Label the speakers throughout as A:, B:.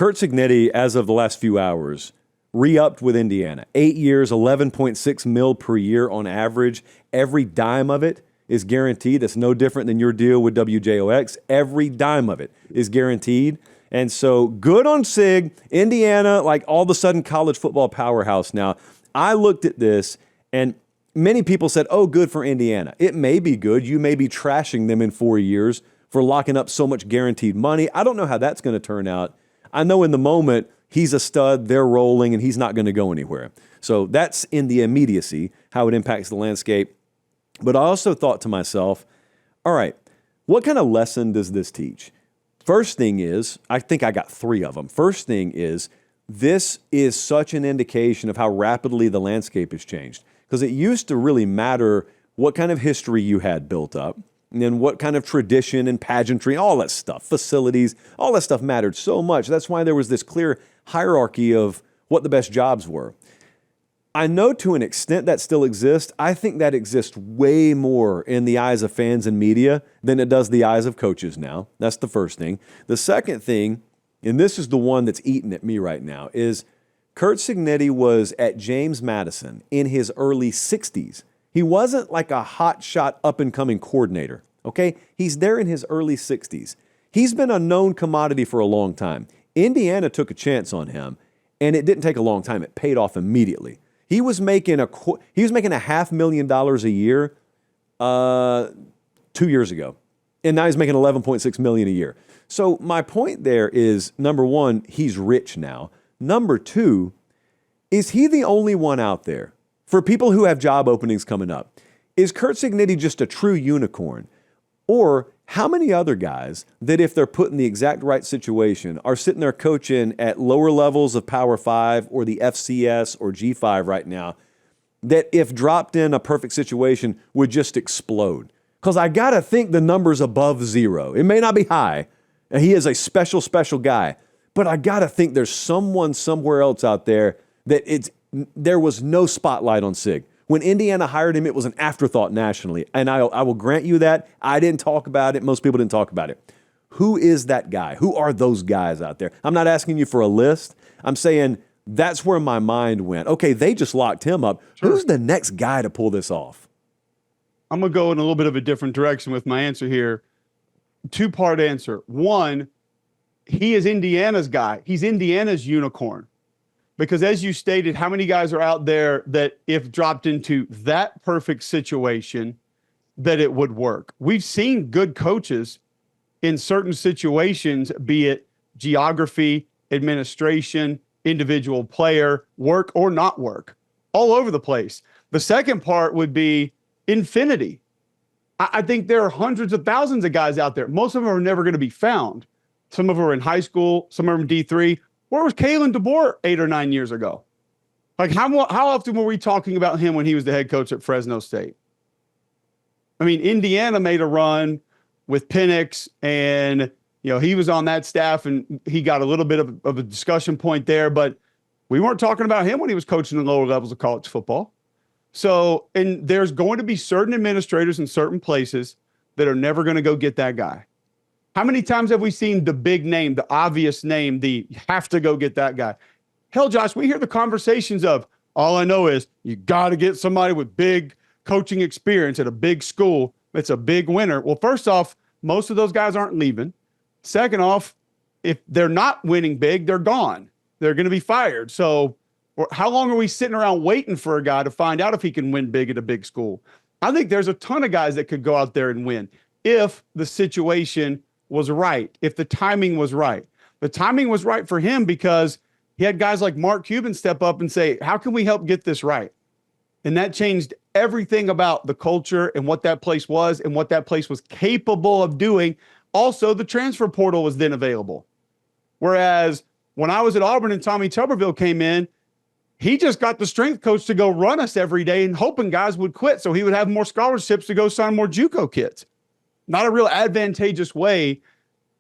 A: Curt Cignetti, as of the last few hours, re-upped with Indiana. 8 years, $11.6 million per year on average. Every dime of it is guaranteed. That's no different than your deal with WJOX. Every dime of it is guaranteed. And so good on Sig. Indiana, like all of a sudden college football powerhouse now. I looked at this and many people said, oh, good for Indiana. It may be good. You may be trashing them in 4 years for locking up so much guaranteed money. I don't know how that's going to turn out. I know in the moment he's a stud, they're rolling, and he's not going to go anywhere. So that's in the immediacy, how it impacts the landscape. But I also thought to myself, all right, what kind of lesson does this teach? First thing is, I think I got 3 of them. First thing is, this is such an indication of how rapidly the landscape has changed. Because it used to really matter what kind of history you had built up, and then what kind of tradition and pageantry, all that stuff, facilities, all that stuff mattered so much. That's why there was this clear hierarchy of what the best jobs were. I know to an extent that still exists. I think that exists way more in the eyes of fans and media than it does the eyes of coaches now. That's the first thing. The second thing, and this is the one that's eating at me right now, is Curt Cignetti was at James Madison in his early 60s. He wasn't like a hotshot up-and-coming coordinator, okay? He's there in his early 60s. He's been a known commodity for a long time. Indiana took a chance on him, and it didn't take a long time. It paid off immediately. He was making a $500,000 a year 2 years ago, and now he's making $11.6 million a year. So my point there is, number one, he's rich now. Number two, is he the only one out there? For people who have job openings coming up, is Curt Cignetti just a true unicorn? Or how many other guys that if they're put in the exact right situation are sitting there coaching at lower levels of Power 5 or the FCS or G5 right now that if dropped in a perfect situation would just explode? Because I got to think the number's above 0. It may not be high. And he is a special, special guy. But I got to think there's someone somewhere else out there that there was no spotlight on Sig. When Indiana hired him, it was an afterthought nationally. And I will grant you that. I didn't talk about it. Most people didn't talk about it. Who is that guy? Who are those guys out there? I'm not asking you for a list. I'm saying that's where my mind went. Okay, they just locked him up. Sure. Who's the next guy to pull this off?
B: I'm going to go in a little bit of a different direction with my answer here. 2-part answer. One, he is Indiana's guy. He's Indiana's unicorn. Because as you stated, how many guys are out there that if dropped into that perfect situation, that it would work? We've seen good coaches in certain situations, be it geography, administration, individual player, work or not work, all over the place. The second part would be infinity. I think there are hundreds of thousands of guys out there. Most of them are never going to be found. Some of them are in high school, some of them D3. Where was Kalen DeBoer 8 or 9 years ago? Like how often were we talking about him when he was the head coach at Fresno State? I mean, Indiana made a run with Penix, and he was on that staff, and he got a little bit of a discussion point there, but we weren't talking about him when he was coaching the lower levels of college football. So, and there's going to be certain administrators in certain places that are never going to go get that guy. How many times have we seen the big name, the obvious name, the have to go get that guy? Hell, Josh, we hear the conversations of, all I know is you got to get somebody with big coaching experience at a big school. It's a big winner. Well, first off, most of those guys aren't leaving. Second off, if they're not winning big, they're gone. They're going to be fired. So how long are we sitting around waiting for a guy to find out if he can win big at a big school? I think there's a ton of guys that could go out there and win if the situation was right, if the timing was right. The timing was right for him because he had guys like Mark Cuban step up and say, how can we help get this right? And that changed everything about the culture and what that place was and what that place was capable of doing. Also, the transfer portal was then available. Whereas when I was at Auburn and Tommy Tuberville came in, he just got the strength coach to go run us every day and hoping guys would quit so he would have more scholarships to go sign more JUCO kids. Not a real advantageous way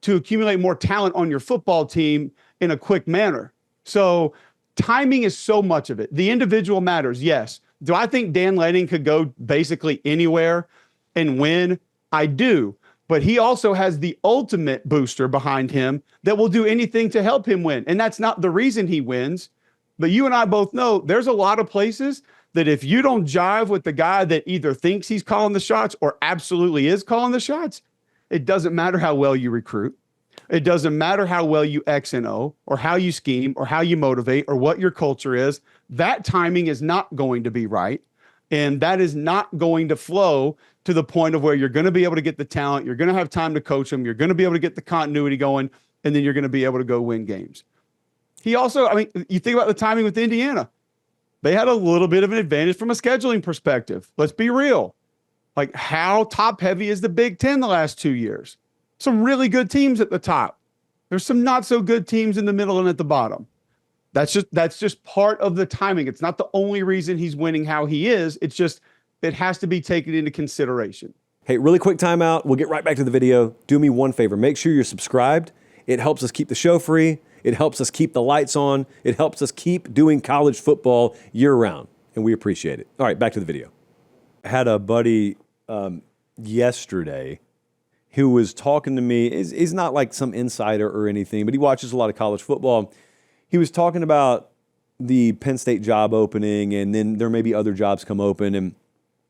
B: to accumulate more talent on your football team in a quick manner. So timing is so much of it. The individual matters, yes. Do I think Dan Lanning could go basically anywhere and win? I do. but he also has the ultimate booster behind him that will do anything to help him win. And that's not the reason he wins. But you and I both know there's a lot of places that if you don't jive with the guy that either thinks he's calling the shots or absolutely is calling the shots, it doesn't matter how well you recruit. It doesn't matter how well you X and O or how you scheme or how you motivate or what your culture is. That timing is not going to be right. And that is not going to flow to the point of where you're going to be able to get the talent. You're going to have time to coach them. You're going to be able to get the continuity going. And then you're going to be able to go win games. He also, I mean, you think about the timing with Indiana. They had a little bit of an advantage from a scheduling perspective. Let's be real. Like, how top heavy is the Big Ten the last 2 years? Some really good teams at the top. There's some not so good teams in the middle and at the bottom. That's just part of the timing. It's not the only reason he's winning how he is. It's just, it has to be taken into consideration.
A: Hey, really quick timeout. We'll get right back to the video. Do me one favor. Make sure you're subscribed. It helps us keep the show free. It helps us keep the lights on. It helps us keep doing college football year round, and we appreciate it. All right, back to the video. I had a buddy yesterday who was talking to me. He's not like some insider or anything, but he watches a lot of college football. He was talking about the Penn State job opening, and then there may be other jobs come open. And,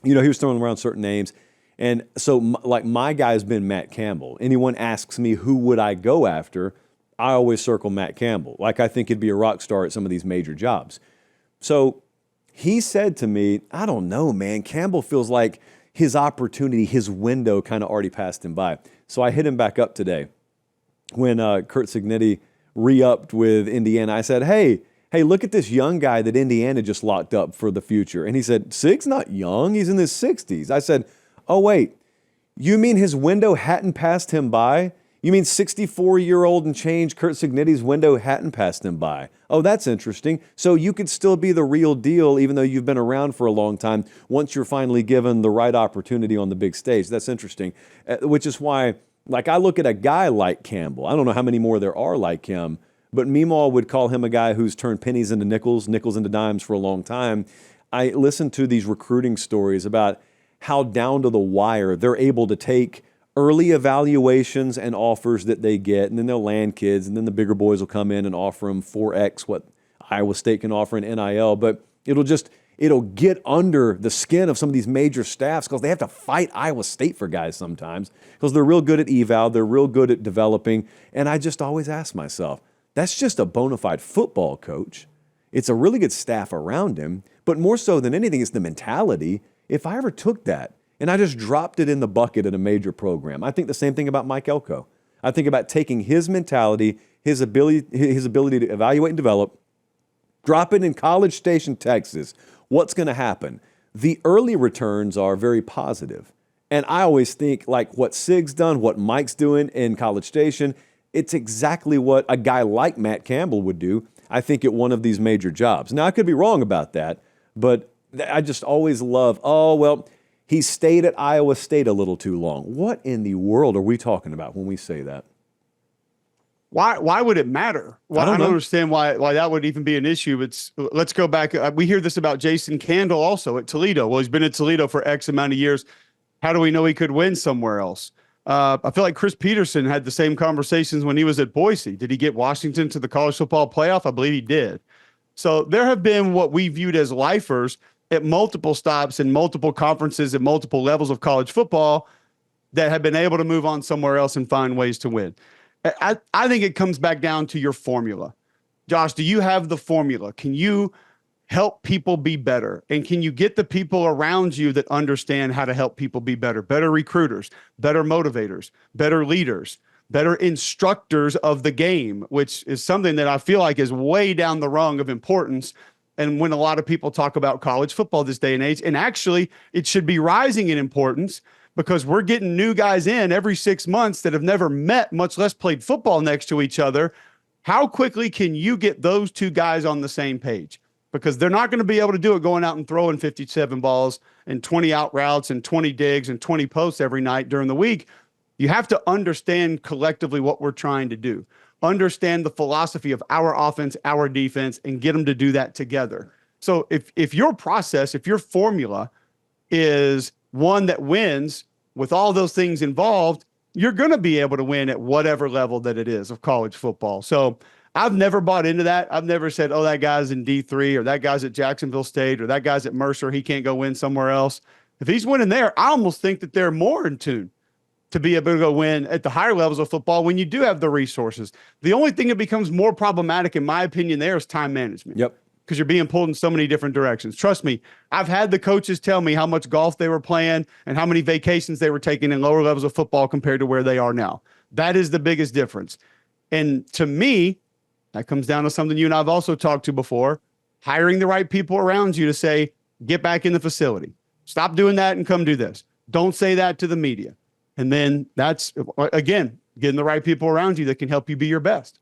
A: you know, he was throwing around certain names. And so, like, my guy's been Matt Campbell. Anyone asks me who would I go after, I always circle Matt Campbell. Like, I think he'd be a rock star at some of these major jobs. So he said to me, I don't know, man. Campbell feels like his opportunity, his window kind of already passed him by. So I hit him back up today when Curt Cignetti re-upped with Indiana. I said, hey, look at this young guy that Indiana just locked up for the future. And he said, Sig's not young. He's in his 60s. I said, oh, wait, you mean his window hadn't passed him by? You mean 64-year-old and change Curt Cignetti's window hadn't passed him by? Oh, that's interesting. So you could still be the real deal even though you've been around for a long time once you're finally given the right opportunity on the big stage. That's interesting, which is why, like, I look at a guy like Campbell. I don't know how many more there are like him, but Meemaw would call him a guy who's turned pennies into nickels, nickels into dimes for a long time. I listen to these recruiting stories about how down to the wire they're able to take early evaluations and offers that they get, and then they'll land kids, and then the bigger boys will come in and offer them 4X what Iowa State can offer in NIL. But it'll get under the skin of some of these major staffs because they have to fight Iowa State for guys sometimes because they're real good at eval, they're real good at developing. And I just always ask myself, that's just a bona fide football coach. It's a really good staff around him, but more so than anything, it's the mentality. If I ever took that and I just dropped it in the bucket at a major program, I think the same thing about Mike Elko. I think about taking his mentality, his ability to evaluate and develop, drop it in College Station, Texas. What's going to happen? The early returns are very positive. And I always think like what Sig's done, what Mike's doing in College Station, it's exactly what a guy like Matt Campbell would do, I think, at one of these major jobs. Now, I could be wrong about that, but I just always love, oh, well, he stayed at Iowa State a little too long. What in the world are we talking about when we say that?
B: Why would it matter? Well, I don't understand why that would even be an issue. Let's go back. We hear this about Jason Candle also at Toledo. Well, he's been at Toledo for X amount of years. How do we know he could win somewhere else? I feel like Chris Peterson had the same conversations when he was at Boise. Did he get Washington to the college football playoff? I believe he did. So there have been what we viewed as lifers at multiple stops in multiple conferences at multiple levels of college football that have been able to move on somewhere else and find ways to win. I think it comes back down to your formula. Josh, do you have the formula? Can you help people be better? And can you get the people around you that understand how to help people be better? Better recruiters, better motivators, better leaders, better instructors of the game, which is something that I feel like is way down the rung of importance. And when a lot of people talk about college football this day and age, and actually it should be rising in importance because we're getting new guys in every 6 months that have never met, much less played football next to each other. How quickly can you get those two guys on the same page? Because they're not going to be able to do it going out and throwing 57 balls and 20 out routes and 20 digs and 20 posts every night during the week. You have to understand collectively what we're trying to do. Understand the philosophy of our offense, our defense, and get them to do that together. So if your process, if your formula is one that wins with all those things involved, you're going to be able to win at whatever level that it is of college football. So I've never bought into that. I've never said, oh, that guy's in D3 or that guy's at Jacksonville State or that guy's at Mercer. He can't go win somewhere else. If he's winning there, I almost think that they're more in tune to be able to go win at the higher levels of football when you do have the resources. The only thing that becomes more problematic, in my opinion, there is time management.
A: Yep.
B: Because you're being pulled in so many different directions. Trust me, I've had the coaches tell me how much golf they were playing and how many vacations they were taking in lower levels of football compared to where they are now. That is the biggest difference. And to me, that comes down to something you and I've also talked to before, hiring the right people around you to say, get back in the facility. Stop doing that and come do this. Don't say that to the media. And then that's, again, getting the right people around you that can help you be your best.